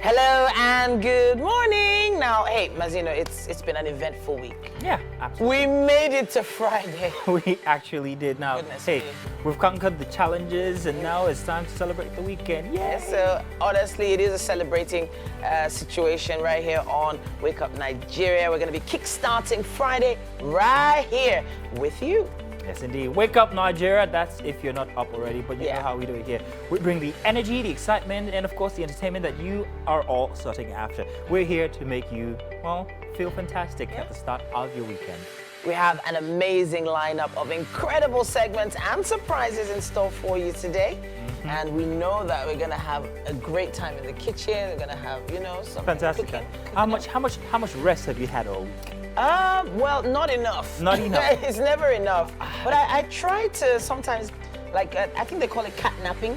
Hello and good morning. Now, hey, Mazino, it's been an eventful week. Yeah, absolutely. We made it to Friday. We actually did. Now, Goodness hey, me. we've conquered the challenges, and now it's time to celebrate the weekend. Yeah, Yeah. so honestly, it is a celebrating situation right here on Wake Up Nigeria. We're going to be kickstarting Friday right here with you. Yes, indeed. Wake up, Nigeria. That's if you're not up already, but you Yeah. know how we do it here. We bring the energy, the excitement, and of course the entertainment that you are all sorting after. We're here to make you, well, feel fantastic at the start of your weekend. We have an amazing lineup of incredible segments and surprises in store for you today. And we know that we're going to have a great time in the kitchen. We're going to have, some Fantastic. cooking. How much rest have you had all week? Well, not enough. Not enough. It's never enough. But I try to sometimes, I think they call it catnapping.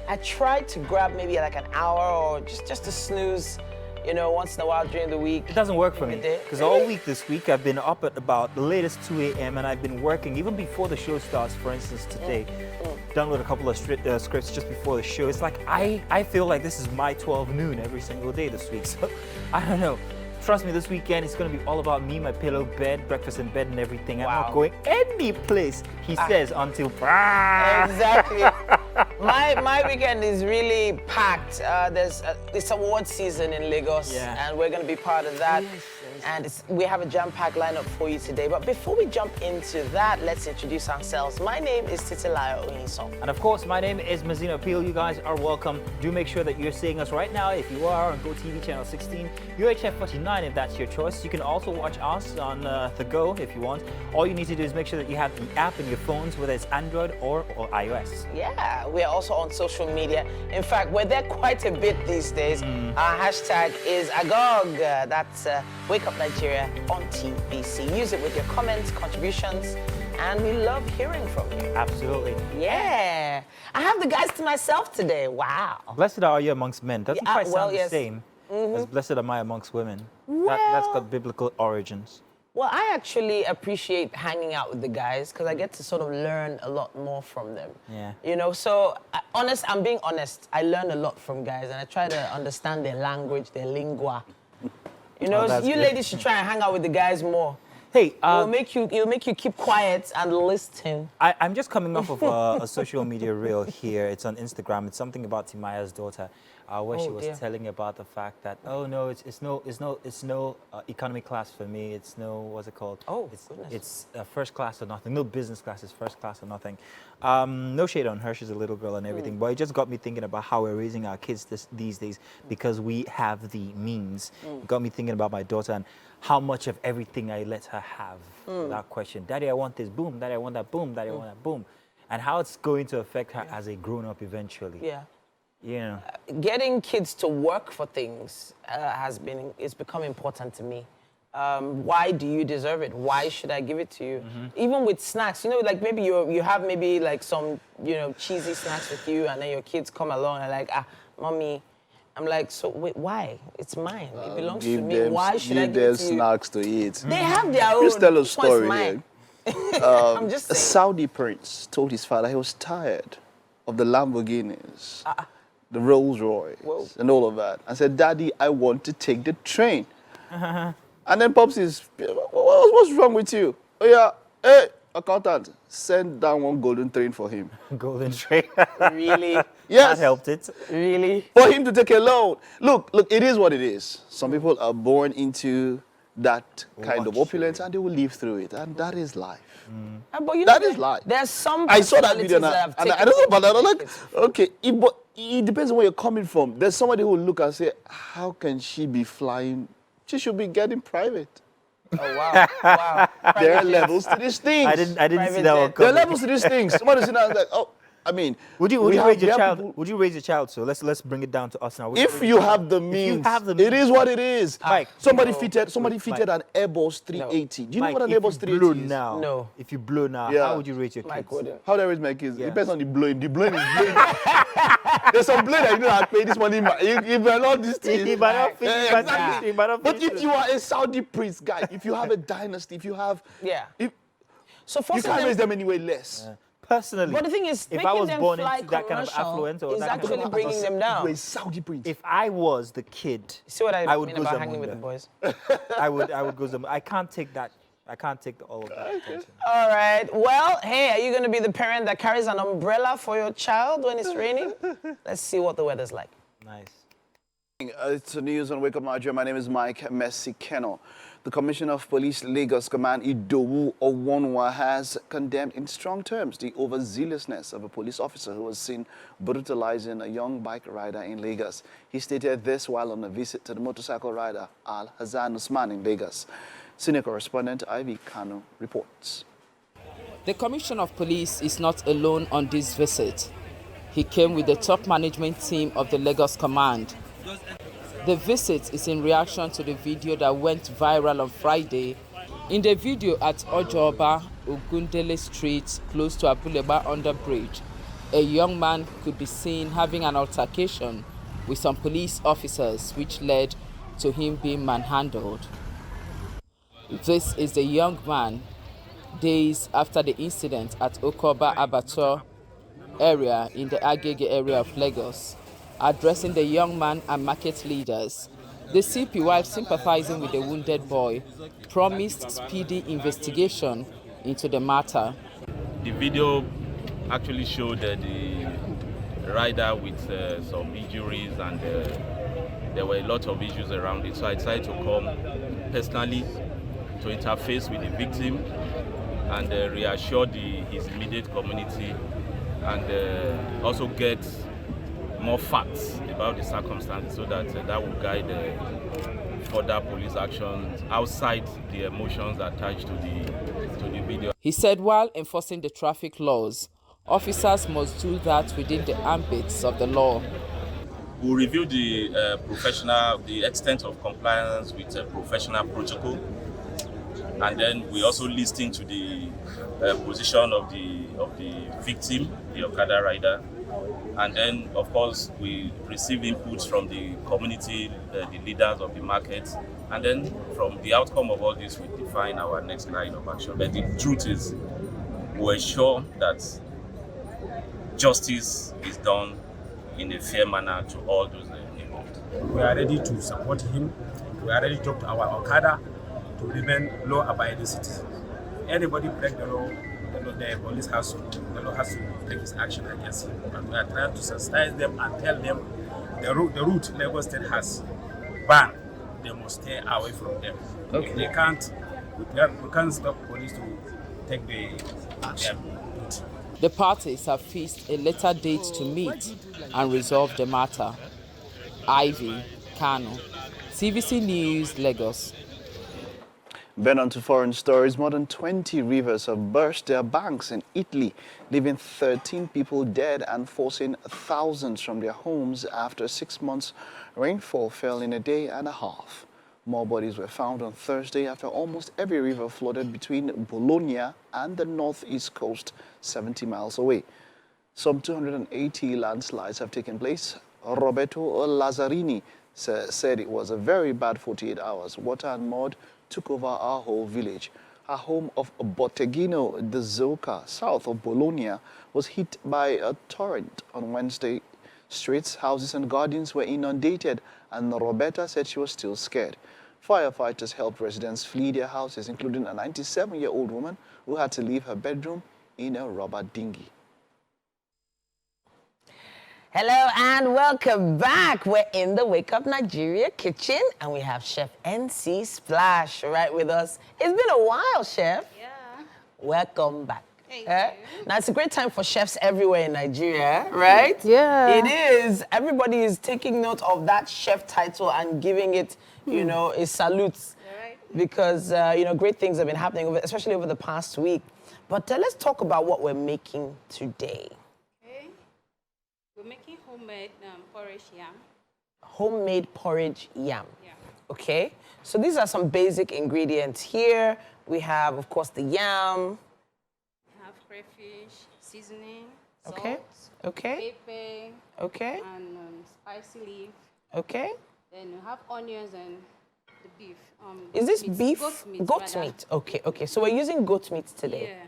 I try to grab maybe like an hour or just to snooze, once in a while during the week. It doesn't work for me Every day. because all week this week I've been up at about the latest 2 a.m. and I've been working even before the show starts. For instance, today, download a couple of scripts just before the show. It's like I feel like this is my 12 noon every single day this week. So I don't know. Trust me, this weekend it's going to be all about me, my pillow, bed, breakfast in bed and everything. I'm Wow. not going any place, he says, until... Exactly. My weekend is really packed. It's award season in Lagos, Yeah. and we're going to be part of that. And we have a jam-packed lineup for you today. But before we jump into that, let's introduce ourselves. My name is Titilayo Oyinson. And of course, my name is Mazino Peel. You guys are welcome. Do make sure that you're seeing us right now. If you are on GOTV channel 16, UHF 49 if that's your choice. You can also watch us on the go if you want. All you need to do is make sure that you have the app in your phones, whether it's Android or iOS. Yeah, we are also on social media. In fact, we're there quite a bit these days. Our hashtag is Agog. That's Wake Up Nigeria on TBC. Use it with your comments, contributions, and we love hearing from you. Absolutely. Yeah. I have the guys to myself today. Wow. Blessed are you amongst men. Doesn't Yeah, quite well, sound yes. the same as blessed am I amongst women. Well- That's got biblical origins. Well, I actually appreciate hanging out with the guys because I get to sort of learn a lot more from them. Yeah. So I'm being honest. I learn a lot from guys and I try to understand their language, their lingua. that's You good. ladies should try and hang out with the guys more. Hey, It'll make you keep quiet and listen. I'm just coming off of a social media reel here. It's on Instagram. It's something about Timaya's daughter, where she was dear. telling about the fact that it's no economy class for me. It's no what's it called? Oh, it's goodness. it's first class or nothing. No business class. It's first class or nothing. No shade on her. She's a little girl and everything. But it just got me thinking about how we're raising our kids these days because we have the means. It got me thinking about my daughter and how much of everything I let her have without question. Daddy, I want this. Boom. Daddy, I want that. Boom. Daddy, I want that. Boom. And how it's going to affect her as a grown-up eventually. Yeah. Getting kids to work for things it's become important to me. Why do you deserve it? Why should I give it to you? Even with snacks, like maybe you have maybe like some, cheesy snacks with you and then your kids come along and like, mommy, I'm like, so wait, why? It's mine. It belongs to me. Why should I give them it to you? snacks to eat. They have their own. Just tell a Which one's story mine? here. I'm just A saying. Saudi prince told his father he was tired of the Lamborghinis, the Rolls Royce, Whoa. and all of that, and said, "Daddy, I want to take the train." And then Pops is, what's wrong with you? Oh yeah, hey, accountant, send down one golden train for him. Golden train. Really? Yes. That helped it. Really? For him to take a loan. Look, it is what it is. Some people are born into that kind of Luxury. opulence and they will live through it. And that is life. But That is life. There's some I saw that video personalities and that have I don't know about that. I'm taken like, okay, it depends on where you're coming from. There's somebody who will look and say, how can she be flying? She should be getting private. Oh, wow. Wow. There are levels to these things. I didn't Private see that one jet. There are coming. levels to these things. Somebody sitting down and like, oh, I mean, Would you we have- raise we your have child? people- Would you raise your child? So let's bring it down to us now. Would you If raise you your have child? the If means, you have the it means. is what it is. Mike, Somebody no. fitted an Airbus 380. Do you know Mike, what an if Airbus you 380 blow is? now, No. If you blow now, Yeah. how would you rate your kids? Mike wouldn't. How do I raise my kids? Yeah. It depends on the blowing. The blowing is blowing. There's some blowing that you know I pay this money. You might not this thing. He might not finish, Yeah, but exactly. he might not But finish if it. you are a Saudi prince guy, if you have a dynasty, if you have, Yeah. if, So you forcing can't raise them, them anyway less. personally, But the thing is, if making I was them born fly into that kind of commercial affluence or is that kind actually of bringing them down. You're a Saudi prince. if I was the kid, See what I would mean go about hanging with Zamunda. the boys? I would go Zamunda. I can't take that. I can't take all of that attention. All right. Well, hey, are you going to be the parent that carries an umbrella for your child when it's raining? Let's see what the weather's like. Nice. It's the news on Wake Up Nigeria. My name is Mike Messi Kennel. The Commissioner of Police Lagos Command Idowu Owonwa has condemned in strong terms the overzealousness of a police officer who was seen brutalizing a young bike rider in Lagos. He stated this while on a visit to the motorcycle rider Al Hassan Usman in Lagos. Senior correspondent Ivy Kanu reports. The Commissioner of Police is not alone on this visit. He came with the top management team of the Lagos Command. The visit is in reaction to the video that went viral on Friday. In the video at Ojoba, Ogundele Street, close to Abuleba Under Bridge, a young man could be seen having an altercation with some police officers, which led to him being manhandled. This is the young man days after the incident at Okoba Abattoir area in the Agege area of Lagos. Addressing the young man and market leaders, the CP, while sympathizing with the wounded boy, promised speedy investigation into the matter. The video actually showed the rider with some injuries, and there were a lot of issues around it. So I decided to come personally to interface with the victim and reassure his immediate community, and also get more facts about the circumstances so that that will guide further police actions outside the emotions attached to the video. He said while enforcing the traffic laws, officers must do that within the ambits of the law. We'll review the extent of compliance with professional protocol, and then we also listen to the position of the victim, the Okada rider. And then, of course, we receive inputs from the community, the leaders of the market. And then, from the outcome of all this, we define our next line of action. But the truth is, we ensure that justice is done in a fair manner to all those involved. We are ready to support him. We are ready to talk to our Okada to remain law-abiding citizens. Anybody break the law, the police has to take his action against him. And we are trying to sensitize them and tell them the route Lagos State has banned, they must stay away from them. Okay. We can't stop police to take the action. The parties have fixed a later date to meet and resolve the matter. Ivy Kanu, CVC News, Lagos. Then on to foreign stories. More than 20 rivers have burst their banks in Italy, leaving 13 people dead and forcing thousands from their homes after 6 months rainfall fell in a day and a half. More bodies were found on Thursday after almost every river flooded between Bologna and the northeast coast, 70 miles away. Some 280 landslides have taken place. Roberto Lazzarini said it was a very bad 48 hours. Water and mud took over our whole village. Our home of Botteghino de Zocca, south of Bologna, was hit by a torrent on Wednesday. Streets, houses and gardens were inundated, and Roberta said she was still scared. Firefighters helped residents flee their houses, including a 97-year-old woman who had to leave her bedroom in a rubber dinghy. Hello and welcome back. We're in the Wake Up Nigeria kitchen and we have Chef NC Splash right with us. It's been a while, Chef. Yeah. Welcome back. Thank you. Now, it's a great time for chefs everywhere in Nigeria, right? Yeah. It is. Everybody is taking note of that chef title and giving it, you know, a salute. Right. Because, you know, great things have been happening, especially over the past week. But let's talk about what we're making today. Okay. We're making homemade porridge yam. Homemade porridge yam. Yeah. Okay. So these are some basic ingredients here. We have, of course, the yam. We have crayfish, seasoning, Okay. salt, Okay. pepper, Okay. and spicy leaf. Okay. Then we have onions and the beef. Is this meat. beef? Goat meat. Goat rather. meat. Okay. Okay. So we're using goat meat today. Yeah.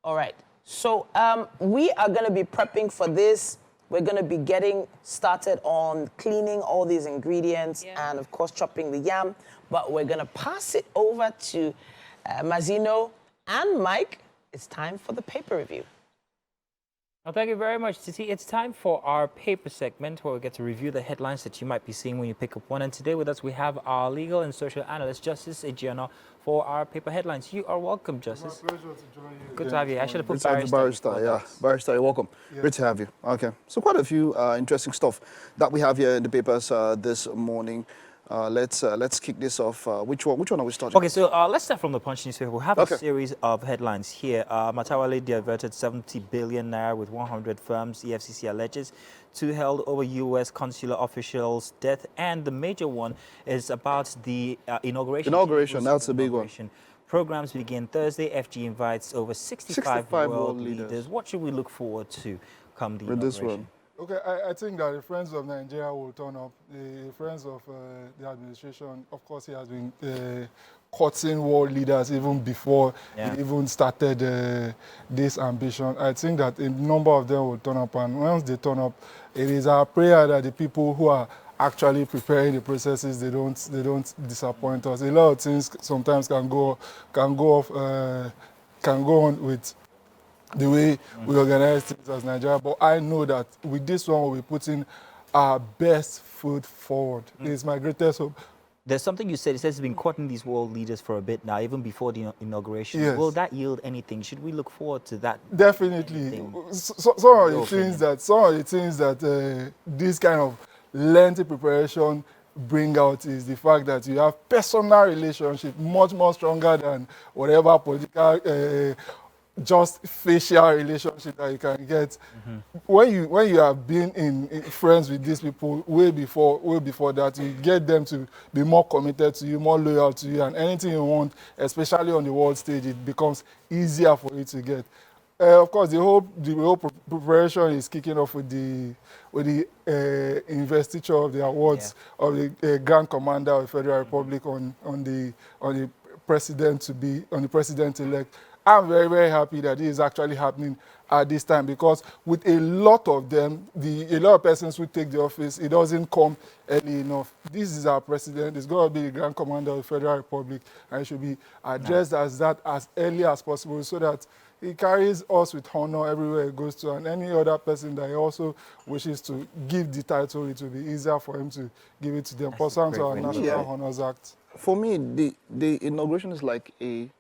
All right. So we are going to be prepping for this. We're going to be getting started on cleaning all these ingredients and, of course, chopping the yam. But we're going to pass it over to Mazino and Mike. It's time for the paper review. Well, thank you very much, Titi. It's time for our paper segment where we get to review the headlines that you might be seeing when you pick up one. And today with us, we have our legal and social analyst, Justice Ejiano, for our paper headlines. You are welcome, Justice. My pleasure to join you. Good to have you. I should have put Barrister, yeah. Barrister, you're welcome. Yeah. Great to have you. Okay. So quite a few interesting stuff that we have here in the papers this morning. Let's kick this off. Which one are we starting? Okay, so let's start from the Punch newspaper. We have a series of headlines here. Matawale diverted 70 billion naira with 100 firms, EFCC alleges. 2 held over U.S. consular officials' death. And the major one is about the inauguration. Inauguration, that's a big one. Programs begin Thursday. FG invites over 65 world leaders. What should we look forward to come the inauguration? This one. Okay, I think that the Friends of Nigeria will turn up. The Friends of the administration, of course, he has been courting world leaders even before he even started this ambition. I think that a number of them will turn up, and once they turn up, it is our prayer that the people who are actually preparing the processes, they don't disappoint us. A lot of things sometimes can go on with the way we organize things as Nigeria, but I know that with this one, we'll be putting our best foot forward. It's my greatest hope. There's something you said. It says it's been courting these world leaders for a bit now, even before the inauguration. Yes. Will that yield anything? Should we look forward to that? Definitely. Some of the things that this kind of lengthy preparation bring out is the fact that you have personal relationship much more stronger than whatever political just facial relationship that you can get. When you have been in friends with these people way before that, you get them to be more committed to you, more loyal to you, and anything you want, especially on the world stage, it becomes easier for you to get. Of course, the whole preparation is kicking off with the investiture of the awards of the Grand Commander of the Federal Republic on the president-elect. I'm very, very happy that it is actually happening at this time, because with a lot of them, a lot of persons who take the office, it doesn't come early enough. This is our president. It's going to be the Grand Commander of the Federal Republic, and it should be addressed as that as early as possible, so that he carries us with honor everywhere he goes to, and any other person that he also wishes to give the title, it will be easier for him to give it to them. Pursuant to our National Honors Act. For me, the inauguration is like a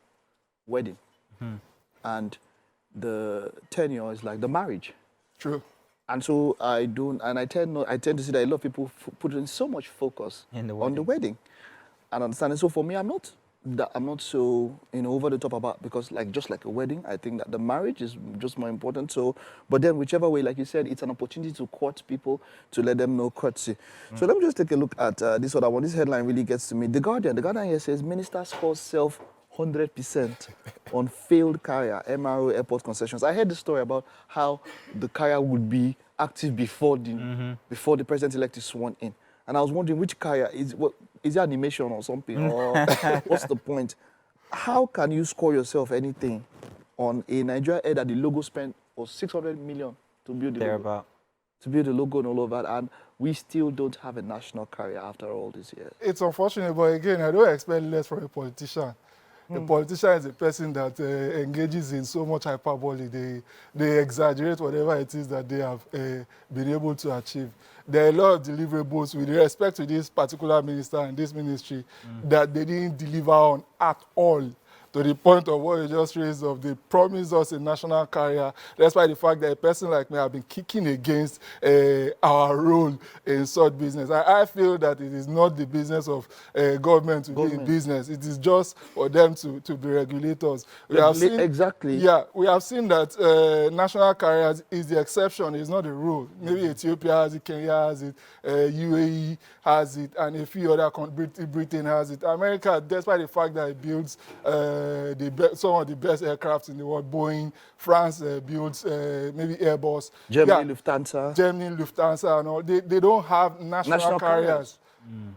wedding. And the tenure is like the marriage. True. And so I tend to see that a lot of people put in so much focus on the wedding, and understanding. So for me, I'm not so over the top about, because just like a wedding, I think that the marriage is just more important. So, but then whichever way, like you said, it's an opportunity to court people, to let them know courtesy. So let me just take a look at this other one. This headline really gets to me. The Guardian here says Minister scores self 100% on failed carrier, MRO airport concessions. I heard the story about how the carrier would be active before the president-elect is sworn in. And I was wondering which carrier, is it animation or something? Or what's the point? How can you score yourself anything on a Nigeria Air that the logo spent was 600 million to build the logo? To build the logo and all of that, and we still don't have a national carrier after all these years. It's unfortunate, but again, I don't expect less from a politician. A politician is a person that engages in so much hyperbole. They exaggerate whatever it is that they have been able to achieve. There are a lot of deliverables with respect to this particular minister and this ministry that they didn't deliver on at all. To the point of what you just raised of, they promised us a national carrier, despite the fact that a person like me have been kicking against our role in such business. I feel that it is not the business of government to be in business. It is just for them to be regulators. We have seen, we have seen that national carriers is the exception, it's not the rule. Maybe Ethiopia has it, Kenya has it, UAE has it, and a few other countries, Britain has it. America, despite the fact that it builds some of the best aircraft in the world, Boeing, France builds maybe Airbus. Germany, Lufthansa. Germany, Lufthansa and all. They don't have national carriers.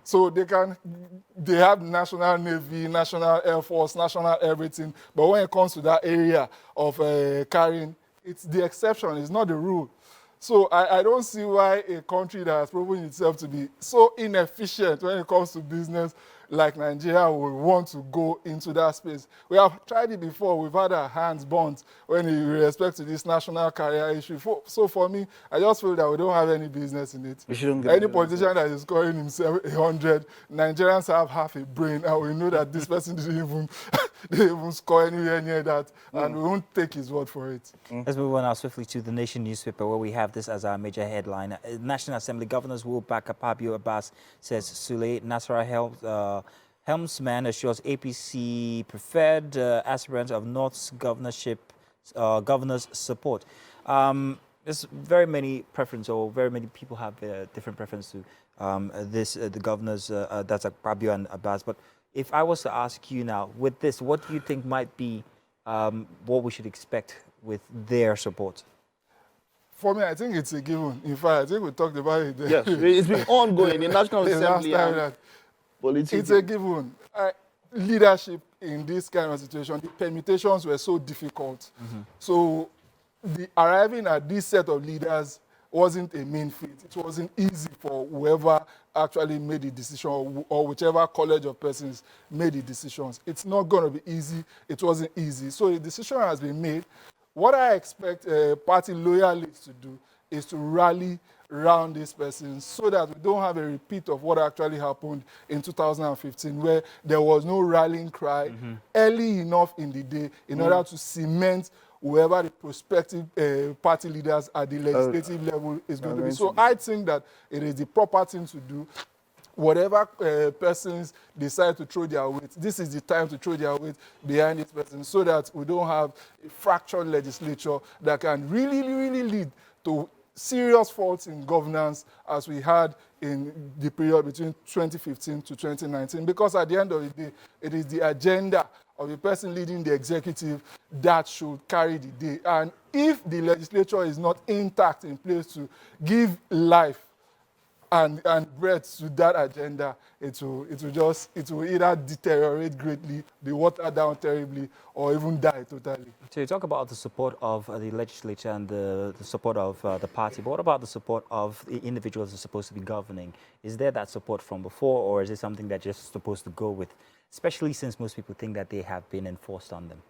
So they have national navy, national air force, national everything. But when it comes to that area of carrying, it's the exception, it's not the rule. So I don't see why a country that has proven itself to be so inefficient when it comes to business like Nigeria would want to go into that space. We have tried it before. We've had our hands burnt when with respect to this national carrier issue. So for me, I just feel that we don't have any business in it. We shouldn't get Any politician that is scoring himself 100, Nigerians have half a brain, and we know that this person didn't even score anywhere near that, and we won't take his word for it. Let's move on now swiftly to the Nation newspaper, where we have this as our major headline. National Assembly governors will back Akpabio. Abbas says Sule. Nasara helmsman assures APC preferred aspirants of North's governor's support. There's very many preference, or very many people have different preference to the governors, that's Akpabio and Abbas. But if I was to ask you now, with this, what do you think might be what we should expect with their support? For me, I think it's a given. In fact, I think we talked about it. Yes, it's been ongoing in National Assembly and politics. It's a given. Leadership in this kind of situation, the permutations were so difficult. So the arriving at this set of leaders wasn't a mean feat. It wasn't easy for whoever actually made the decision, or whichever college of persons made the decisions. It's not going to be easy. It wasn't easy. So the decision has been made. What I expect party loyalists to do is to rally around this person so that we don't have a repeat of what actually happened in 2015, where there was no rallying cry early enough in the day in order to cement whoever the prospective party leaders at the legislative level is going to be. So I think that it is the proper thing to do. Whatever persons decide to throw their weight, this is the time to throw their weight behind this person so that we don't have a fractured legislature that can really lead to serious faults in governance as we had in the period between 2015 to 2019. Because at the end of the day, it is the agenda of the person leading the executive that should carry the day. And if the legislature is not intact in place to give life and breadth to that agenda, it will either deteriorate greatly, be watered down terribly, or even die totally. So you talk about the support of the legislature and the support of the party, but what about the support of the individuals who are supposed to be governing? Is there that support from before, or is it something that you're just supposed to go with, especially since most people think that they have been enforced on them?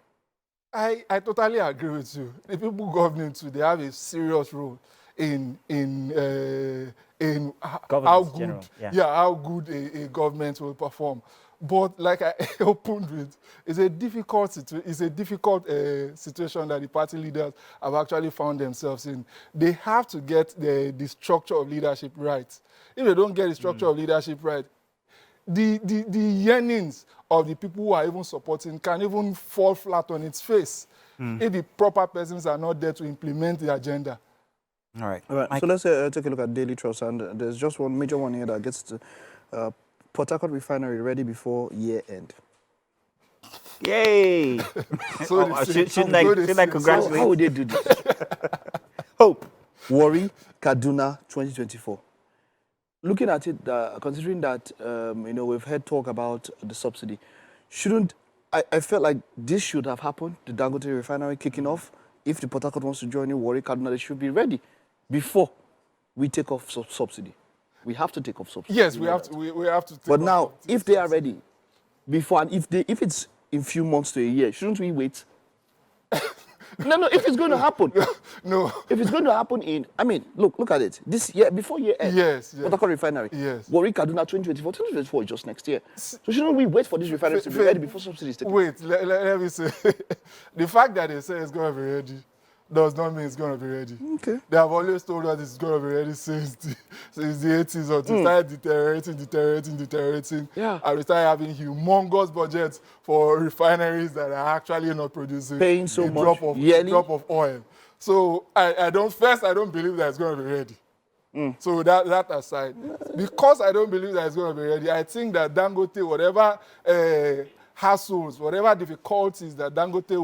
I totally agree with you. The people governing too, they have a serious role in how good, how good a government will perform. But like I opened with, it's a difficult situation that the party leaders have actually found themselves in. They have to get the structure of leadership right. If they don't get the structure of leadership right, the yearnings of the people who are even supporting can even fall flat on its face if the proper persons are not there to implement the agenda. All right. So let's take a look at Daily Trust, and there's just one major one here that gets to Port Harcourt refinery ready before year end. Yay! Shouldn't I congratulate? How would they do this? Hope. Warri, Kaduna, 2024. Looking at it, considering that we've heard talk about the subsidy, I felt like this should have happened, the Dangote refinery kicking off. If the Port Harcourt wants to join in Warri, Kaduna, they should be ready before we take off subsidy. We have to take off subsidy. Yes, we have to take But off now, subsidy. if they are ready before, and if it's in few months to a year, shouldn't we wait? No, if it's going to happen. No. If it's going to happen look at it. This year, before year end. Yes. Port Harcourt refinery. Yes. Warri, Kaduna, 2024. 2024 is just next year. So shouldn't we wait for this refinery to be ready before subsidy is taken? Wait, let me say. The fact that they say it's going to be ready does not mean it's going to be ready. Okay. They have always told us it's going to be ready since the 80s, or to start deteriorating. Yeah. And we started having humongous budgets for refineries that are actually not producing Paying so a much yearly. drop of oil. So I don't believe that it's going to be ready. So that aside, because I don't believe that it's going to be ready, I think that Dangote, whatever hassles, whatever difficulties that Dangote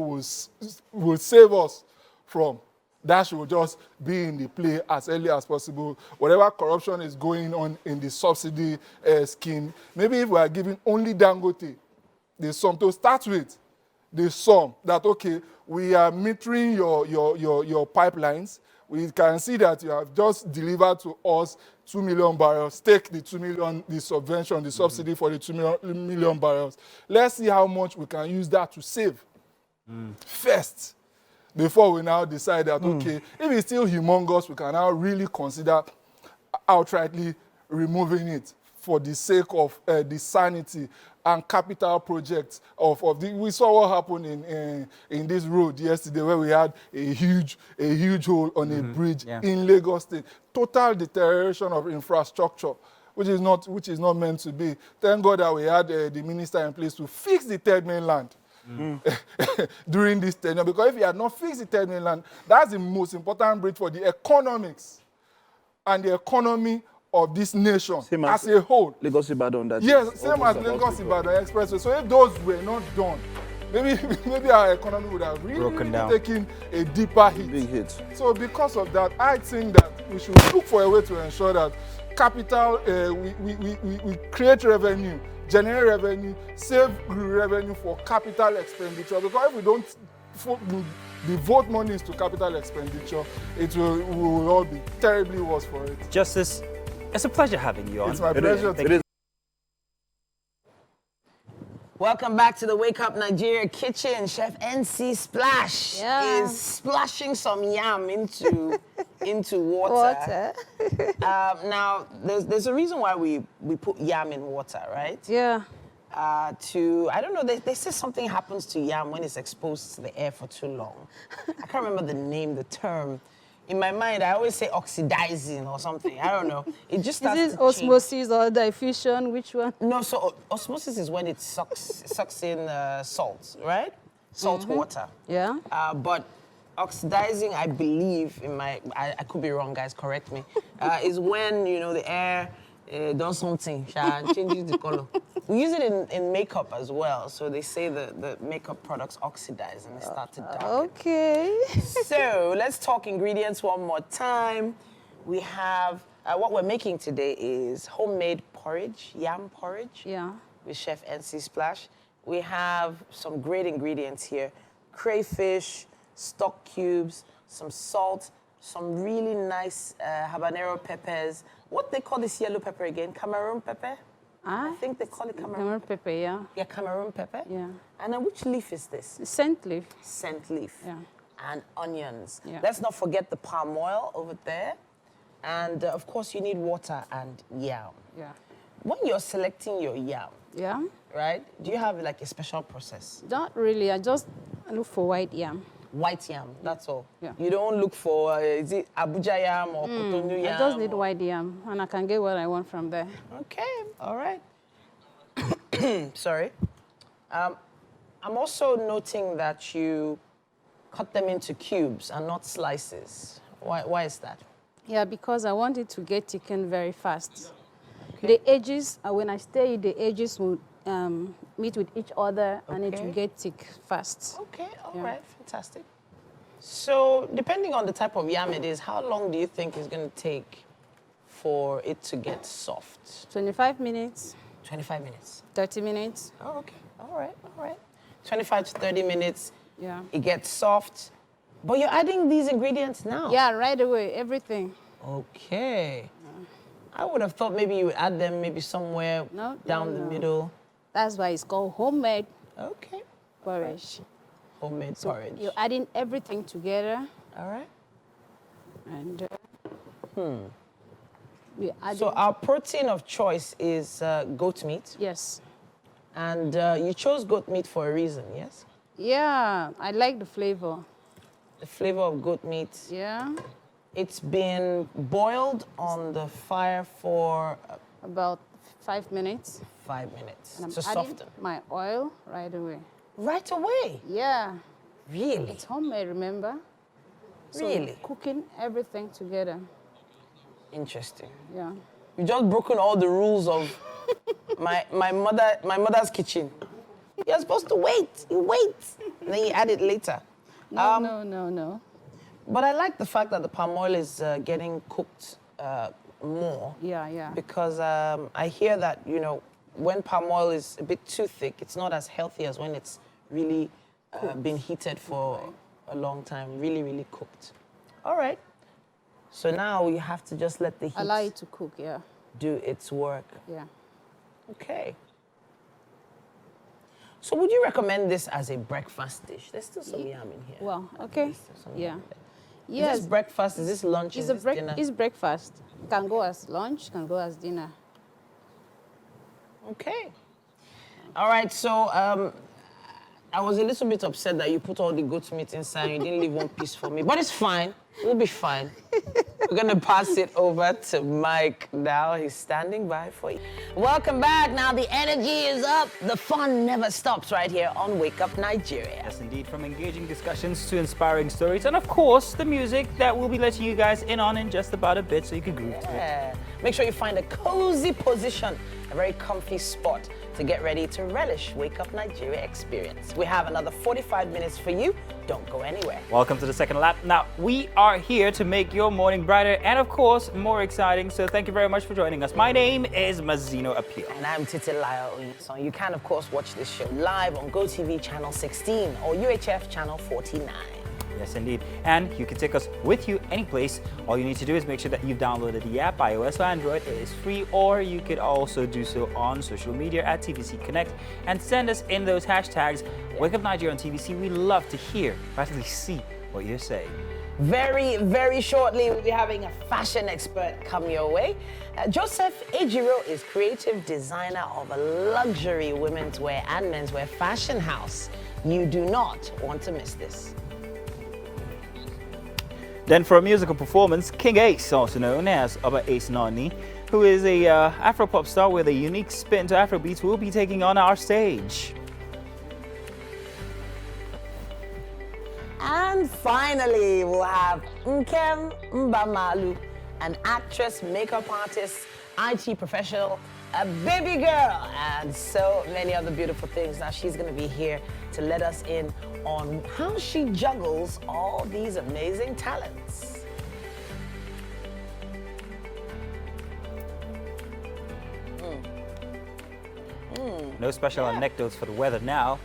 will save us from, that should just be in the play as early as possible. Whatever corruption is going on in the subsidy scheme, maybe if we are giving only Dangote the sum to start with, the sum that, okay, we are metering your pipelines. We can see that you have just delivered to us 2 million barrels. Take the 2 million, the subvention, the subsidy for the 2 million barrels. Let's see how much we can use that to save first, before we now decide that, okay, if it's still humongous, we can now really consider outrightly removing it for the sake of the sanity and capital projects of the. We saw what happened in this road yesterday, where we had a huge hole on a bridge in Lagos State. Total deterioration of infrastructure, which is not meant to be. Thank God that we had the minister in place to fix the third mainland. During this tenure, because if he had not fixed the third mainland, that's the most important bridge for the economics and the economy of this nation as a whole. Lagos Ibadan. Yes, same as Lagos Ibadan Expressway. So if those were not done, maybe our economy would have really taken a deeper hit. Big hit. So because of that, I think that we should look for a way to ensure that capital, we create revenue, generate revenue, save revenue for capital expenditure. Because if we don't devote monies to capital expenditure, we will all be terribly worse for it. Justice, it's a pleasure having you on. It's my pleasure. It is. Welcome back to the Wake Up Nigeria kitchen. Chef NC Splash is splashing some yam into water. Now, there's a reason why we put yam in water, right? Yeah. I don't know, they say something happens to yam when it's exposed to the air for too long. I can't remember the term. In my mind, I always say oxidizing or something. I don't know. It just starts Is it osmosis or diffusion? Which one? No, so osmosis is when it sucks in salt, right? Salt water. Yeah. But oxidizing, I believe, I could be wrong, guys, correct me, is when, the air does something, changes the color. We use it in makeup as well. So they say the makeup products oxidize and they start to darken. Okay. So let's talk ingredients one more time. We have, what we're making today is homemade porridge, yam porridge. Yeah. With Chef NC Splash. We have some great ingredients here. Crayfish, stock cubes, some salt, some really nice habanero peppers. What they call this yellow pepper again? Cameroon pepper? I think they call it Cameroon pepper, yeah. Yeah, Cameroon pepper? Yeah. And then which leaf is this? Scent leaf. Scent leaf. Yeah. And onions. Yeah. Let's not forget the palm oil over there. And of course, you need water and yam. Yeah. When you're selecting your yam, right, do you have like a special process? Not really. I just look for white yam. White yam, that's all. Yeah. You don't look for, is it Abuja yam or Cotonou yam? I just need white yam, and I can get what I want from there. Okay, all right. Sorry. I'm also noting that you cut them into cubes and not slices. Why is that? Yeah, because I want it to get thickened very fast. Okay. The edges, when I stir it, the edges will meet with each other and it will get thick fast. Okay, all right, fantastic. So, depending on the type of yam it is, how long do you think it's going to take for it to get soft? 25 minutes. 25 minutes. 30 minutes. Oh, okay. All right. 25 to 30 minutes. Yeah. It gets soft. But you're adding these ingredients now. Yeah, right away, everything. Okay. I would have thought maybe you would add them maybe somewhere down the middle. That's why it's called homemade porridge. Homemade so porridge. You're adding everything together. All right. And so our protein of choice is goat meat. Yes. And you chose goat meat for a reason, yes? Yeah, I like the flavor. The flavor of goat meat. Yeah. It's been boiled on the fire for about 5 minutes. 5 minutes. And I'm to adding soften. my oil right away. Right away? Yeah. Really? It's homemade, remember? So really? Cooking everything together. Interesting. Yeah. You just broken all the rules of my mother's kitchen. You're supposed to wait. You wait. And then you add it later. No. But I like the fact that the palm oil is getting cooked more. Yeah. Because I hear that, you know, when palm oil is a bit too thick, it's not as healthy as when it's really been heated for a long time, really, really cooked. All right. So now you have to just let the heat Allow it to cook, yeah. do its work. Yeah. Okay. So would you recommend this as a breakfast dish? There's still some yam in here. Well, okay. Is Yeah. this breakfast? Is this lunch? Is this dinner? It's breakfast. Can go as lunch, can go as dinner. Okay. All right, so I was a little bit upset that you put all the goat meat inside. You didn't leave one piece for me, but it's fine. We'll be fine. We're gonna pass it over to Mike now. He's standing by for you. Welcome back. Now the energy is up. The fun never stops right here on Wake Up Nigeria. Yes, indeed. From engaging discussions to inspiring stories, and of course, the music that we'll be letting you guys in on in just about a bit, so you can groove to it. Make sure you find a cozy position, a very comfy spot to get ready to relish Wake Up Nigeria experience. We have another 45 minutes for you. Don't go anywhere. Welcome to the second lap. Now, we are here to make your morning brighter and, of course, more exciting. So thank you very much for joining us. My name is Mazino Appeal. And I'm Titilayo Oyinson. You can, of course, watch this show live on GOTV channel 16 or UHF channel 49. Yes, indeed. And you can take us with you any place. All you need to do is make sure that you've downloaded the app, iOS or Android. It is free, or you could also do so on social media at TVC Connect and send us in those hashtags. Wake Up Nigeria on TVC. We love to hear, practically see what you're saying. Very, very shortly, we'll be having a fashion expert come your way. Joseph Ejiro is creative designer of a luxury women's wear and menswear fashion house. You do not want to miss this. Then for a musical performance, King Ace, also known as Oba Ace Nani, who is a Afro-pop star with a unique spin to Afrobeats, will be taking on our stage. And finally, we'll have Nkem Mbamalu, an actress, makeup artist, IT professional, a baby girl, and so many other beautiful things. Now she's going to be here to let us in on how she juggles all these amazing talents. No special anecdotes for the weather now.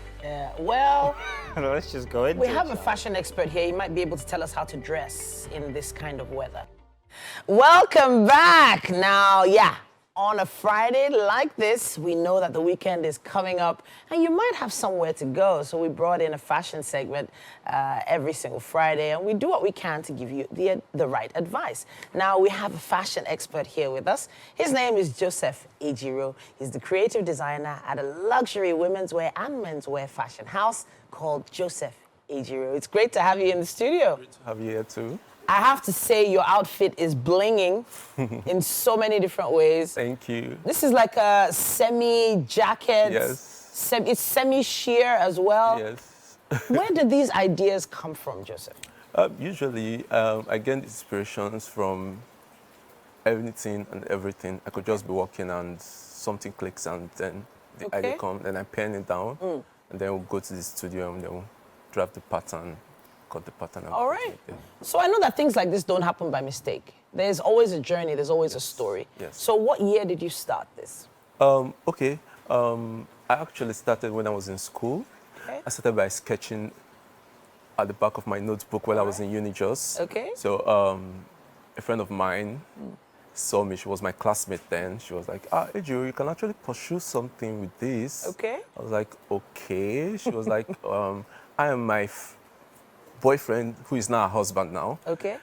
Well, let's just go into we it. have a fashion expert here. He might be able to tell us how to dress in this kind of weather. Welcome back. Now, on a Friday like this, we know that the weekend is coming up and you might have somewhere to go. So we brought in a fashion segment every single Friday, and we do what we can to give you the right advice. Now we have a fashion expert here with us. His name is Joseph Ejiro. He's the creative designer at a luxury women's wear and menswear fashion house called Joseph Ejiro. It's great to have you in the studio. Great to have you here too. I have to say your outfit is blinging in so many different ways. Thank you. This is like a semi-jacket. Yes. It's semi-sheer as well. Yes. Where did these ideas come from, Joseph? Usually, I get inspirations from anything and everything. I could just be walking and something clicks and then the idea comes, then I pen it down and then we'll go to the studio and then we'll draft the pattern. Got the pattern. All right. So I know that things like this don't happen by mistake. There's always a journey. There's always a story. Yes. So what year did you start this? I actually started when I was in school. Okay. I started by sketching at the back of my notebook while I was in Unijust. Okay. So a friend of mine saw me. She was my classmate then. She was like, Ejiro, you can actually pursue something with this. Okay. I was like, okay. She was like, I am my boyfriend, who is now a husband now. Okay.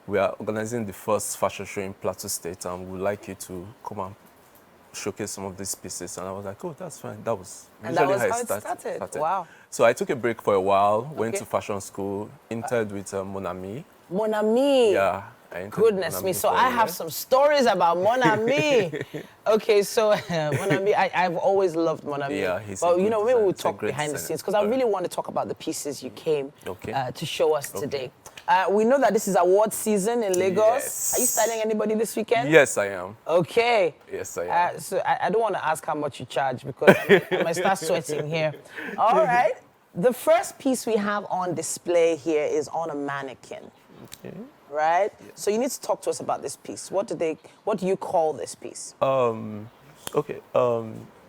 We are organizing the first fashion show in Plateau State, and we would like you to come and showcase some of these pieces. And I was like, oh, that's fine. That was how it it started. Wow. So I took a break for a while, went to fashion school, interned with Mon Ami. Mon Ami. Yeah. Goodness me. So I have some stories about Mon Ami. Okay, so Mon Ami, I've always loved Mon Ami. Yeah, he's but maybe we'll talk behind the scenes because I really want to talk about the pieces you came to show us today. We know that this is award season in Lagos. Yes. Are you styling anybody this weekend? Yes, I am. Okay. Yes, I am. So I don't want to ask how much you charge because I might start sweating here. All right. The first piece we have on display here is on a mannequin. Okay. Right? Yeah. So you need to talk to us about this piece. What do you call this piece? Okay.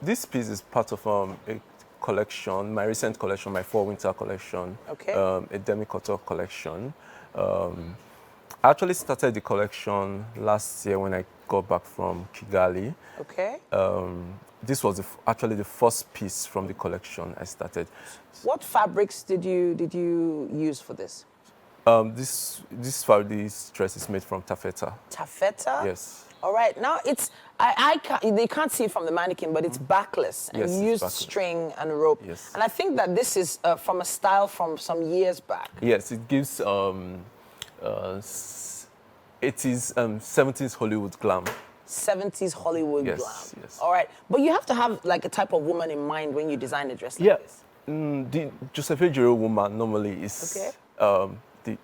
This piece is part of a collection, my recent collection, my fall-winter collection. Okay. A demi-couture collection. I actually started the collection last year when I got back from Kigali. Okay. This was actually the first piece from the collection I started. What fabrics did you use for this? This dress is made from taffeta. Taffeta? Yes. All right. Now it's they can't see it from the mannequin, but it's backless and you use string and rope. Yes. And I think that this is from a style from some years back. Yes, it gives 80s, 70s Hollywood glam. 70s Hollywood glam. Yes. All right. But you have to have like a type of woman in mind when you design a dress like this. The Joseph Ejiro woman normally is the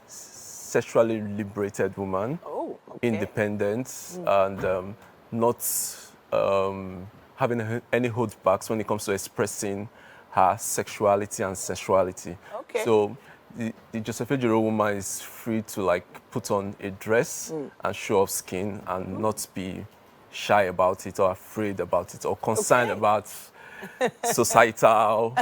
sexually liberated woman, independent, and not having any holdbacks when it comes to expressing her sexuality and sensuality. Okay. So the Joseph Ejiro woman is free to like put on a dress and show off skin and not be shy about it or afraid about it or concerned about societal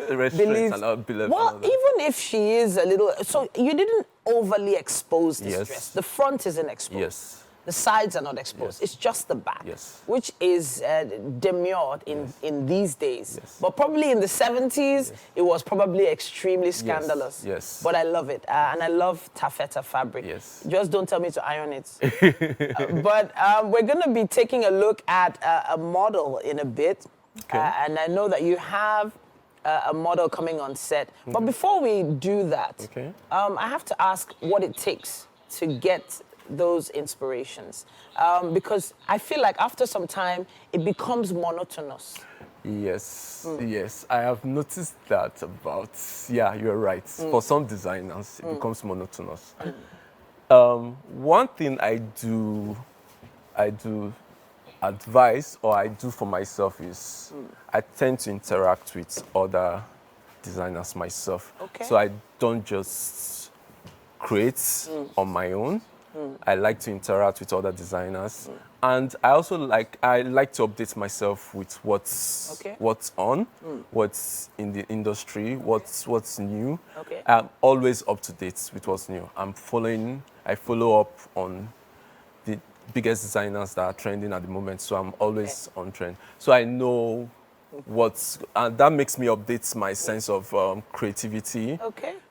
restraints and beliefs. Well, even if she is a little, so you didn't overly expose this dress. The front isn't exposed. Yes. The sides are not exposed. It's just the back, which is demurred in these days. But probably in the 70s, it was probably extremely scandalous. Yes. But I love it, and I love taffeta fabric. Yes. Just don't tell me to iron it. But we're going to be taking a look at a model in a bit, and I know that you have a model coming on set. But before we do that, I have to ask what it takes to get those inspirations, because I feel like after some time it becomes monotonous. Yes, yes, I have noticed that about, you're right. For some designers, it becomes monotonous. One thing I do advise, or I do for myself, is I tend to interact with other designers myself. So I don't just create on my own. I like to interact with other designers, and I also like to update myself with what's on, what's in the industry, what's new. I'm always up to date with what's new. I follow up on the biggest designers that are trending at the moment, so I'm always on trend. So I know and that makes me update my sense of creativity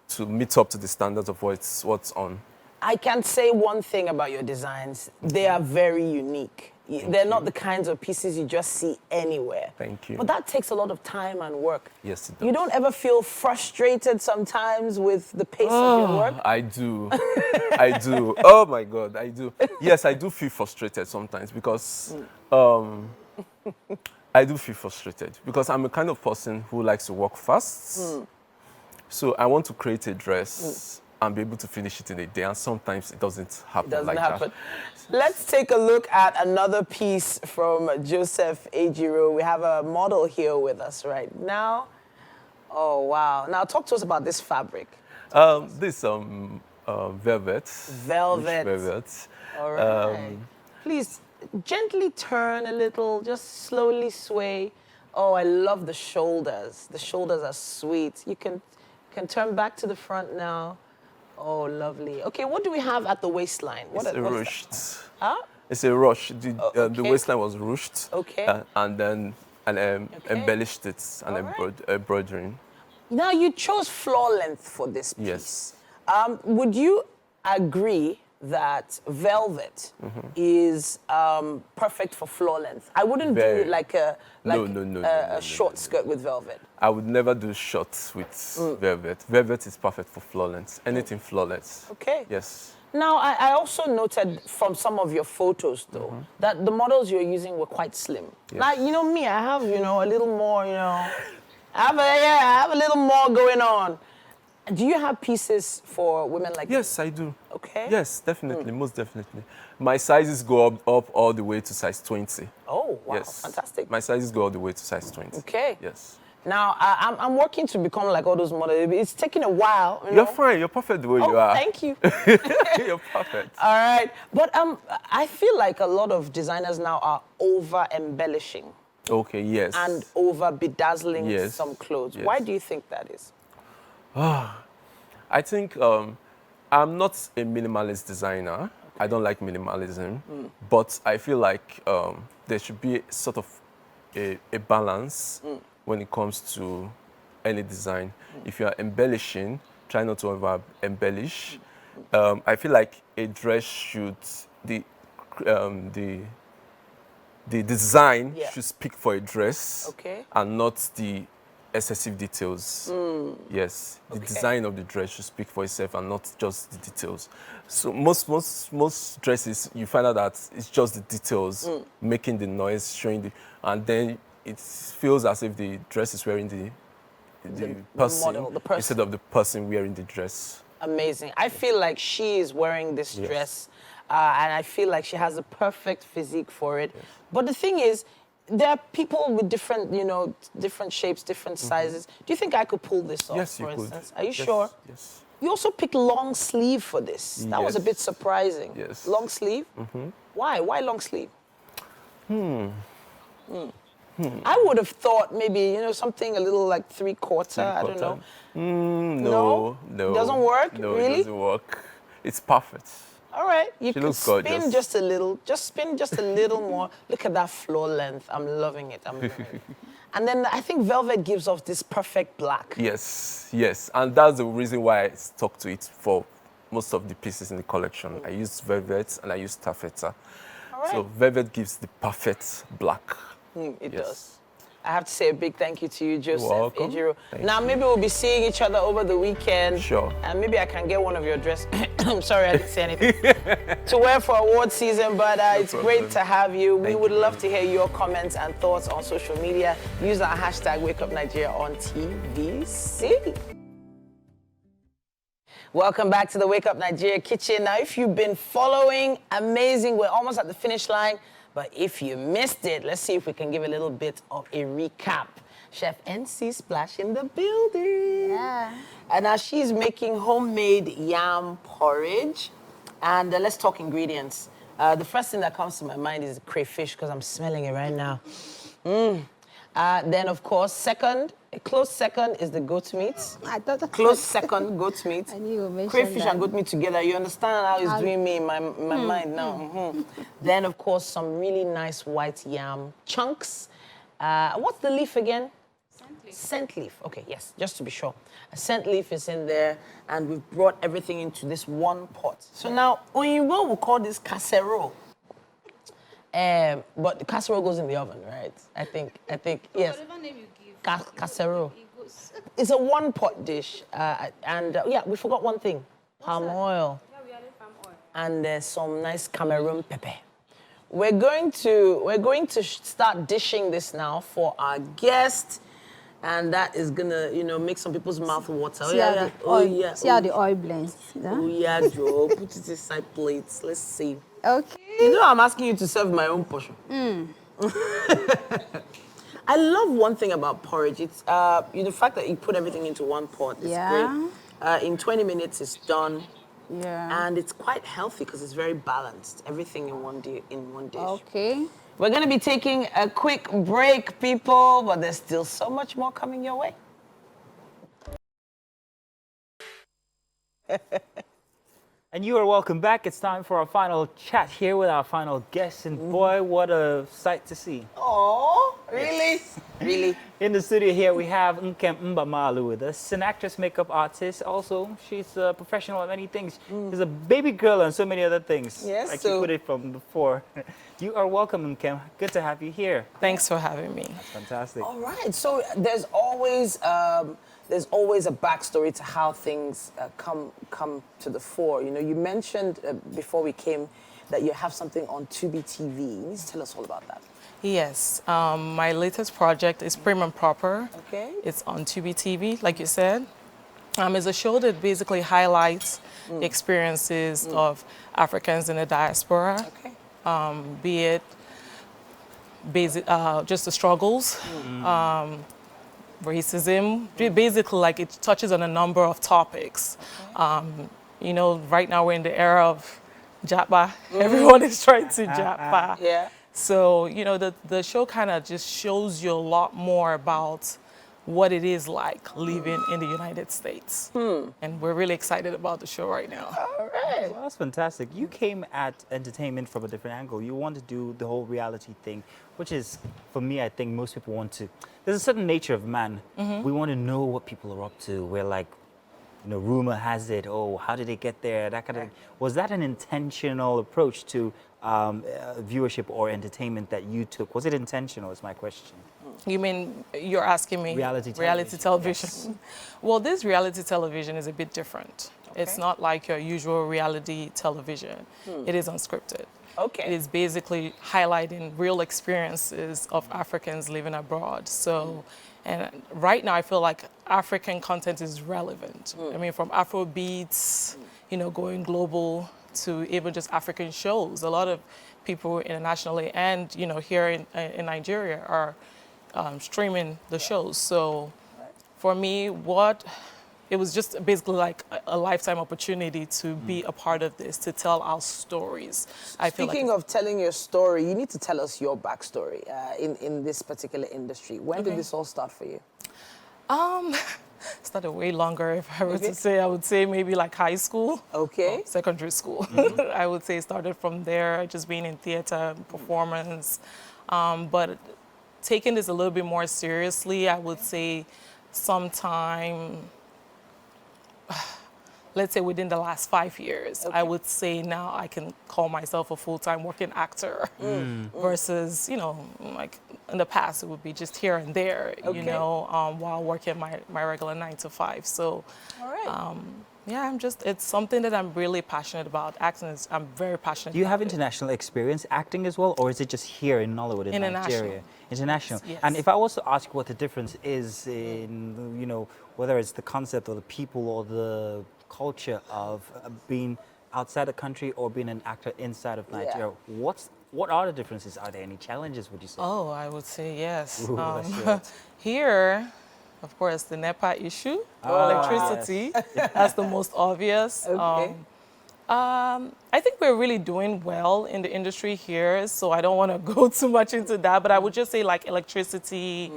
to meet up to the standards of what's on. I can say one thing about your designs. They are very unique. They're not the kinds of pieces you just see anywhere. Thank you. But that takes a lot of time and work. Yes, it does. You don't ever feel frustrated sometimes with the pace of your work? I do. I do. Oh my God, I do. Yes, I do feel frustrated sometimes because I do feel frustrated because I'm a kind of person who likes to work fast. So I want to create a dress and be able to finish it in a day, and sometimes it doesn't happen that. Let's take a look at another piece from Joseph Ejiro. We have a model here with us right now. Oh, wow. Now, talk to us about this fabric. This velvet. Velvet. All right. Please, gently turn a little, just slowly sway. Oh, I love the shoulders. The shoulders are sweet. You can turn back to the front now. Oh, lovely. Okay, what do we have at the waistline? It's ruched. Huh? It's a ruche. The waistline was ruched. Okay. And then embellished it and embroidering. Now, you chose floor length for this piece. Yes. Would you agree that velvet is perfect for floor length? I wouldn't do like a short skirt with velvet. I would never do shorts with velvet. Velvet is perfect for floor length. Anything floor length. Okay. Yes. Now, I also noted from some of your photos, though, that the models you're using were quite slim. Yes. Like, you know me, I have, a little more, I have a little more going on. Do you have pieces for women like Yes, I do. Okay. Yes, definitely, most definitely. My sizes go up all the way to size 20. Oh, wow, yes. fantastic. My sizes go all the way to size 20. Okay. Yes. Now, I'm working to become like all those models. It's taking a while. You're fine. You're perfect the way you are. Thank you. You're perfect. All right. But I feel like a lot of designers now are over-embellishing. Okay, yes. And over-bedazzling some clothes. Yes. Why do you think that is? I think I'm not a minimalist designer. I don't like minimalism. But I feel like there should be sort of a balance when it comes to any design. If you are embellishing, try not to over-embellish. I feel like a dress should, the design should speak for a dress and not the excessive details. Yes, the design of the dress should speak for itself and not just the details. So most dresses, you find out that it's just the details making the noise, showing the, and then it feels as if the dress is wearing the person, model, the person instead of the person wearing the dress. Amazing. I feel like she is wearing this dress, and I feel like she has a perfect physique for it. But the thing is, there are people with different, different shapes, different sizes. Do you think I could pull this off, Yes, you for could. instance? Are you sure? Yes. You also picked long sleeve for this. That was a bit surprising. Yes. Long sleeve? Why? Why long sleeve? I would have thought maybe, something a little like three-quarter, I don't know. No. Doesn't work? No, really? it doesn't work. It's perfect. All right, you can looks spin gorgeous. just a little, spin just a little more. Look at that floor length. I'm loving it. I'm loving it. And then I think velvet gives off this perfect black. Yes, and that's the reason why I stuck to it for most of the pieces in the collection. I used velvet and I used taffeta. All right. So velvet gives the perfect black. It does. I have to say a big thank you to you, Joseph welcome. Ejiro. Thank Now, maybe we'll be seeing each other over the weekend. Sure. And maybe I can get one of your dresses. I'm sorry, I didn't say anything. To wear for award season, but it's great to have you. We would love to hear your comments and thoughts on social media. Use our hashtag #WakeUpNigeria on TVC. Welcome back to the Wake Up Nigeria kitchen. Now, if you've been following, amazing. We're almost at the finish line. But if you missed it, let's see if we can give a little bit of a recap. Chef NC Splash in the building. Yeah. And now she's making homemade yam porridge. And let's talk ingredients. The first thing that comes to my mind is crayfish, because I'm smelling it right now. Then, of course, a close second is the goat meat. I thought Close second, goat meat. I knew you mentioned Crayfish that. and goat meat together. You understand how it's doing me in my mind now. Then, of course, some really nice white yam chunks. What's the leaf again? Scent leaf. Scent leaf. Okay, yes, just to be sure. A scent leaf is in there, and we've brought everything into this one pot. So now, Oyinbo will call this casserole. But the casserole goes in the oven, right? I think, yes. Whatever name you give. Casserole. It goes. It's a one-pot dish. Yeah, we forgot one thing. Palm oil. Yeah, we added palm oil. And some nice Cameroon pepper. We're going to start dishing this now for our guest. And that is gonna, make some people's mouth water. See how the oil blends. Yeah? Oh yeah, Joe. Put it inside plates. Let's see. Okay. I'm asking you to serve my own portion. I love one thing about porridge. It's the fact that you put everything into one pot. It's great. In 20 minutes, it's done. Yeah. And it's quite healthy because it's very balanced. Everything in one dish. Okay. We're going to be taking a quick break, people, but there's still so much more coming your way. And you are welcome back. It's time for our final chat here with our final guest. And boy, what a sight to see. Oh, really? Really? In the studio here, we have Nkem Mbamalu with us, an actress, makeup artist. Also, she's a professional at many things. She's a baby girl and so many other things. Yes, like you put it from before. You are welcome, Nkem. Good to have you here. Thanks for having me. That's fantastic. All right. So there's always a backstory to how things come to the fore. You mentioned before we came that you have something on Tubi TV. You need to tell us all about that. Yes, my latest project is Prim and Proper. Okay. It's on Tubi TV, like you said. It's a show that basically highlights the experiences of Africans in the diaspora, be it just the struggles, racism. Basically, like it touches on a number of topics. You know, right now we're in the era of Japa. Everyone is trying to Japa. Yeah. So, you know, the show kind of just shows you a lot more about what it is like living in the United States. And we're really excited about the show right now. All right. Well, that's fantastic. You came at entertainment from a different angle. You want to do the whole reality thing, which is, for me, I think most people want to. There's a certain nature of man. We want to know what people are up to. We're like, you know, rumor has it, oh, how did they get there? That kind of thing. Was that an intentional approach to viewership or entertainment that you took? Was it intentional, is my question. You mean, you're asking me? Reality television. Yes. Well, this reality television is a bit different. Okay. It's not like your usual reality television. It is unscripted. Okay. It is basically highlighting real experiences of Africans living abroad. So, and right now I feel like African content is relevant. I mean, from Afro beats, you know, going global to even just African shows. A lot of people internationally and, you know, here in Nigeria are streaming the shows. So for me, it was just basically like a lifetime opportunity to be a part of this, to tell our stories. Speaking of telling your story, you need to tell us your backstory in this particular industry. When did this all start for you? Started way longer. If I were to say, I would say maybe like high school. Okay. Secondary school. I would say it started from there, just being in theater, performance. But taking this a little bit more seriously, I would say sometime, let's say within the last 5 years, I would say now I can call myself a full-time working actor versus, you know, like in the past, it would be just here and there, you know, while working my regular 9 to 5. So, all right. yeah, it's something that I'm really passionate about. Acting I'm very passionate about. Do you have international experience acting as well, or is it just here in Nollywood, in Nigeria? International. Yes. And if I was to ask what the difference is in, you know, whether it's the concept or the people or the culture of being outside the country or being an actor inside of Nigeria, what are the differences? Are there any challenges, would you say? Oh, I would say yes. Ooh, let's hear it. Here, of course, the NEPA issue, electricity, that's the most obvious. Okay. I think we're really doing well in the industry here, so I don't want to go too much into that, but I would just say like electricity,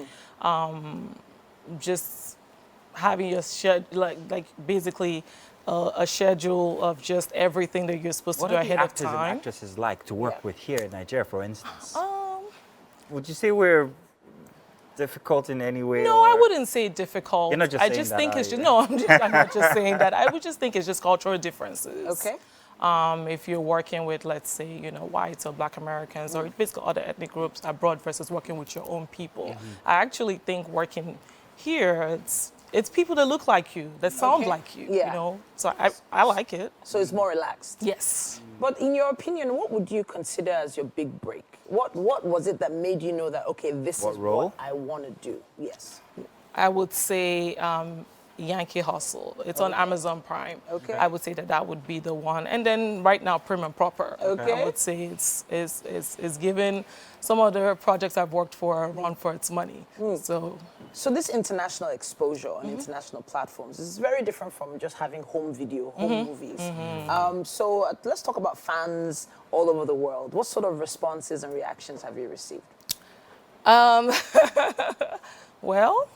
just having your like basically a schedule of just everything that you're supposed to do ahead of time. What are the actors and actresses like to work with here in Nigeria, for instance? Would you say we're difficult in any way? No, I wouldn't say difficult. You're not just I saying just that, think are it's you? just, no, I'm not just saying that. I would just think it's just cultural differences. Okay. If you're working with, let's say, you know, whites or Black Americans or basically other ethnic groups abroad versus working with your own people. I actually think working here, it's people that look like you, that sound like you, you know. So I like it. So it's more relaxed. Yes. But in your opinion, what would you consider as your big break? What was it that made you know that, okay, this is what I want to do? Yes. I would say Yankee Hustle. It's on Amazon Prime. Okay. I would say that would be the one. And then right now, Prim and Proper. Okay. I would say it's given some of the projects I've worked for a run for its money. So this international exposure on international platforms is very different from just having home video, home movies. So let's talk about fans all over the world. What sort of responses and reactions have you received? Well,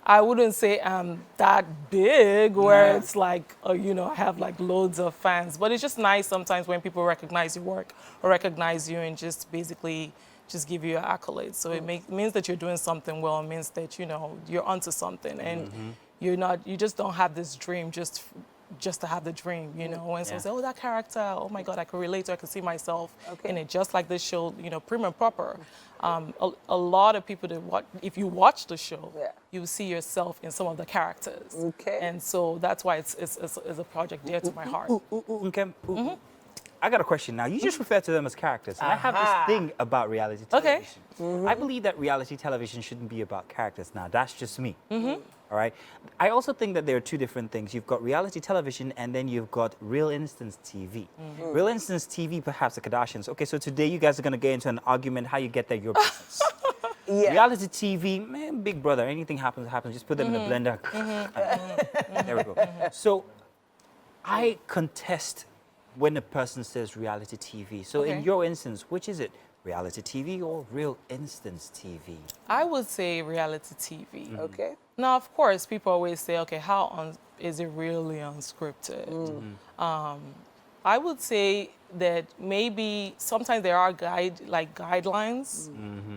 I wouldn't say I'm that big where it's like, you know, I have like loads of fans. But it's just nice sometimes when people recognize your work or recognize you and just basically just give you your accolades. So it means that you're doing something well. It means that, you know, you're onto something and you just don't have this dream just to have the dream, you know. When someone says, oh, that character, oh my God, I can relate to it, I can see myself in it, just like this show, you know, Prim and Proper. A lot of people that watch, if you watch the show, you will see yourself in some of the characters. Okay. And so that's why it's a project dear to my heart. I got a question now. You just refer to them as characters. And I have this thing about reality television. I believe that reality television shouldn't be about characters. Now, that's just me. All right. I also think that there are two different things. You've got reality television and then you've got real instance TV. Real instance TV, perhaps the Kardashians. Okay, so today you guys are going to get into an argument how you get there, your business. Yeah. Reality TV, man, Big Brother. Anything happens, happens. Just put them in a blender. There we go. So I contest when a person says reality TV. So in your instance, which is it? Reality TV or real instance TV? I would say reality TV. Okay. Now, of course, people always say, okay, is it really unscripted? I would say that maybe sometimes there are guidelines.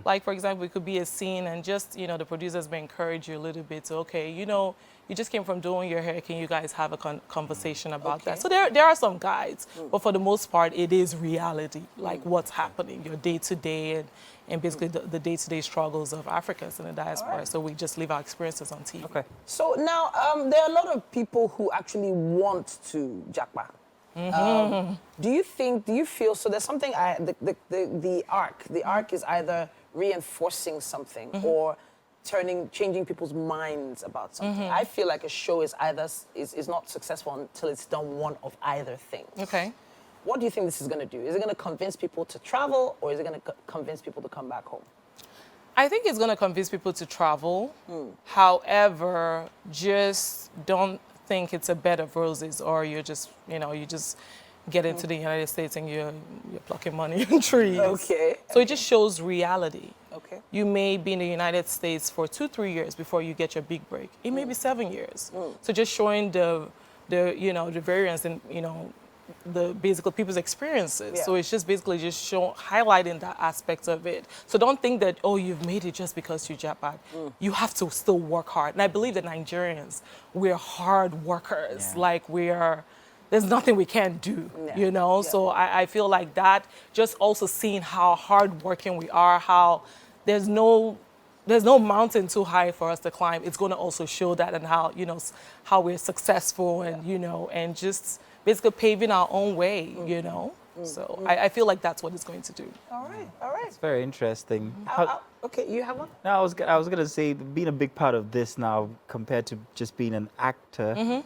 Like, for example, it could be a scene and just, the producers may encourage you a little bit to, okay, you just came from doing your hair. Can you guys have a conversation about that? So there are some guides, but for the most part, it is reality, like what's happening, your day-to-day and basically the day-to-day struggles of Africans in the diaspora. So we just live our experiences on TV. Okay. So now, there are a lot of people who actually want to jackpot. Do you feel, so there's something, the arc is either reinforcing something or changing people's minds about something. I feel like a show is not successful until it's done one of either things. Okay. What do you think this is going to do? Is it going to convince people to travel, or is it going to convince people to come back home? I think it's going to convince people to travel. However, just don't think it's a bed of roses, or you just get into the United States and you're plucking money in trees. Okay. So it just shows reality. Okay. You may be in the United States for 2-3 years before you get your big break. It may be 7 years. So just showing the variance in, the basically people's experiences. Yeah. So it's just basically just highlighting that aspect of it. So don't think that, you've made it just because you jackpot. You have to still work hard. And I believe that Nigerians, we're hard workers. Yeah. Like there's nothing we can't do, Yeah. So I feel like that, just also seeing how hardworking we are, how there's no mountain too high for us to climb. It's going to also show that, and how, how we're successful and, and just basically paving our own way, So I feel like that's what it's going to do. All right. It's very interesting. Okay, you have one? No, I was gonna say, being a big part of this now compared to just being an actor,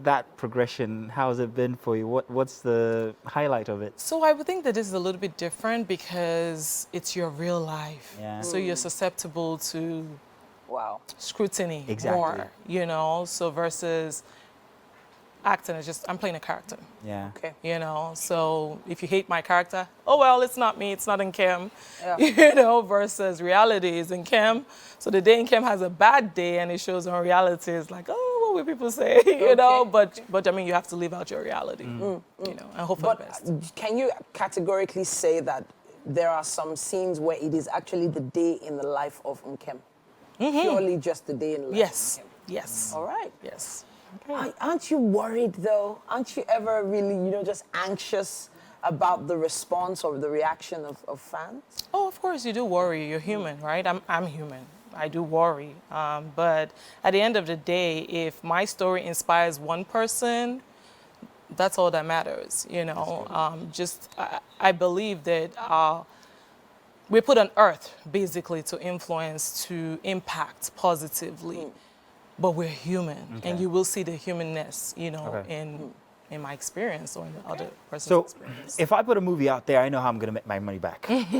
that progression, how has it been for you? What's the highlight of it? So I would think that this is a little bit different because it's your real life. Yeah. So you're susceptible to scrutiny Exactly. more, so versus acting is just, I'm playing a character. Yeah. Okay. So if you hate my character, oh well, it's not me, it's not in Kim. Yeah. Versus reality is in Kim. So the day in Kim has a bad day and it shows on reality, it's like, what will people say? But I mean, you have to live out your reality, and hope for the best. Can you categorically say that there are some scenes where it is actually the day in the life of Nkem? Purely just the day in the life of Nkem? Yes. All right. Yes. Aren't you worried, though? Aren't you ever really, just anxious about the response or the reaction of fans? Oh, of course you do worry. You're human, right? I'm human. I do worry. But at the end of the day, if my story inspires one person, that's all that matters, I believe that we're put on earth, basically, to influence, to impact positively. But we're human, and you will see the humanness, in my experience or in the other person's experience. If I put a movie out there, I know how I'm going to make my money back. It's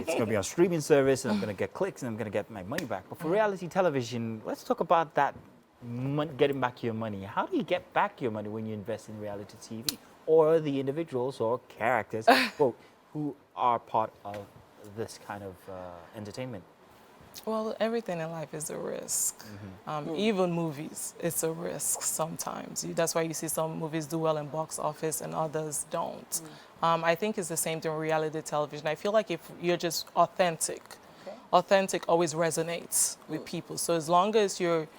going to be on streaming service, and I'm going to get clicks, and I'm going to get my money back. But for reality television, let's talk about that, getting back your money. How do you get back your money when you invest in reality TV? Or the individuals or characters who are part of this kind of entertainment? Well, everything in life is a risk. Even movies, it's a risk sometimes. That's why you see some movies do well in box office and others don't. I think it's the same thing with reality television. I feel like if you're just authentic, authentic always resonates with people. So as long as you're,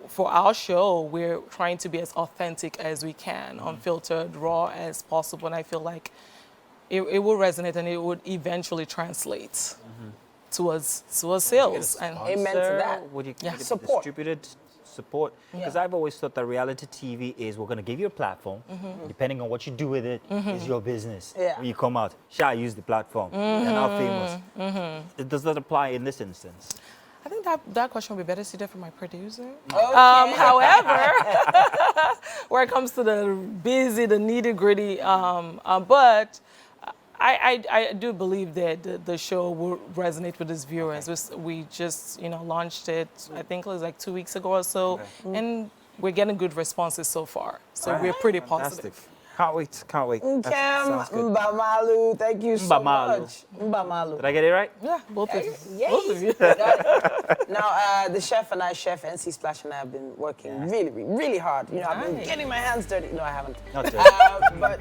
for our show, we're trying to be as authentic as we can, unfiltered, raw as possible. And I feel like it will resonate and it would eventually translate towards sales. And amen to that. Would you get Support. distributed support? Because I've always thought that reality TV is, we're going to give you a platform. Depending on what you do with it, is your business. Yeah. When you come out, use the platform. You're now famous. Does that apply in this instance? I think that question would be better suited for my producer. Okay. However, where it comes to the busy, the nitty-gritty, but I do believe that the show will resonate with its viewers. We just, launched it, I think it was like 2 weeks ago or so, and we're getting good responses so far. So we're pretty positive. Can't wait. Kim, Sounds good. Mbamalu, thank you so Mbamalu. much. Mbamalu. Did I get it right? Yeah, both of you. Yes. Both of you. Now, the chef NC Splash and I have been working really hard. I've been getting my hands dirty. No, I haven't. Not dirty. But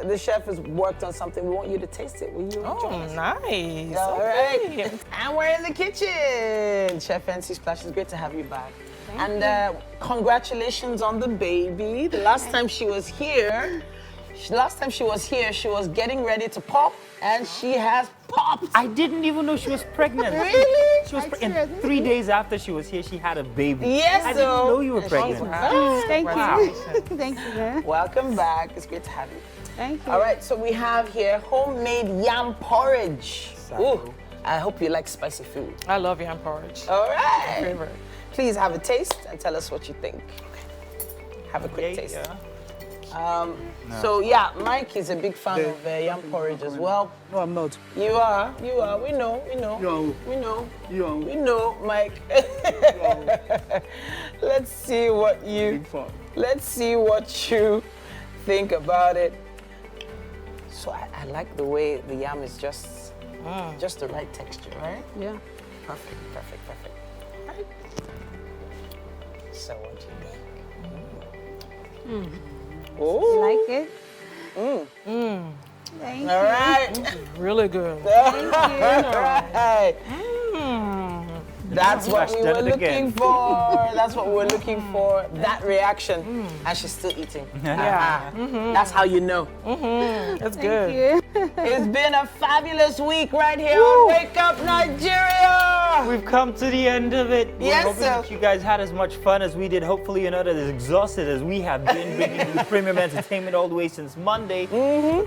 the chef has worked on something. We want you to taste it. Will you join us? Nice. All Okay. right. And we're in the kitchen. Chef NC Splash, it's great to have you back. And congratulations on the baby. The last time she was here, she was getting ready to pop, and she has popped. I didn't even know she was pregnant. Really? She was pregnant. 3 days after she was here, she had a baby. Yes, I didn't know you were pregnant. Thank Wow. you. Thank you, man. Welcome back. It's great to have you. Thank you. All right, so we have here homemade yam porridge. Ooh, I hope you like spicy food. I love yam porridge. All right. My favorite. Please have a taste and tell us what you think. Have a quick taste. So yeah, Mike is a big fan of yam porridge as well. No, I'm not. You are. We know. We know, Mike. Let's see what you think about it. So I like the way the yam is just the right texture, right? Yeah. Perfect. Right. So what do you think? You like it? Thank All right. Really good. All right. That's what we Done were it again. looking for. That's what we were looking for. That reaction. And she's still eating. Yeah. That's how you know. That's good. It's been a fabulous week right here on Wake Up Nigeria. We've come to the end of it. Yes, We're hoping that you guys had as much fun as we did. Hopefully you're not as exhausted as we have been, bringing you premium entertainment all the way since Monday.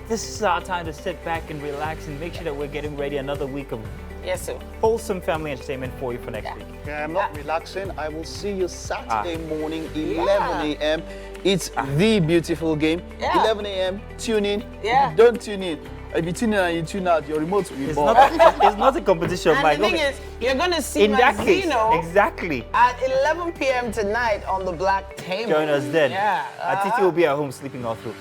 This is our time to sit back and relax and make sure that we're getting ready another week of Yes, sir. wholesome family entertainment for you for next week. Yeah, I'm not relaxing. I will see you Saturday morning, 11 a.m. It's the beautiful game. Yeah. 11 a.m. Tune in. Yeah. Don't tune in. If you tune in and you tune out, your remote will be It's bored. it's not a competition, And Mike. the thing is, you're going to see in that case, Mazino exactly. at 11 p.m. tonight on the black table. Join us then. Yeah. Titi will be at home sleeping all through.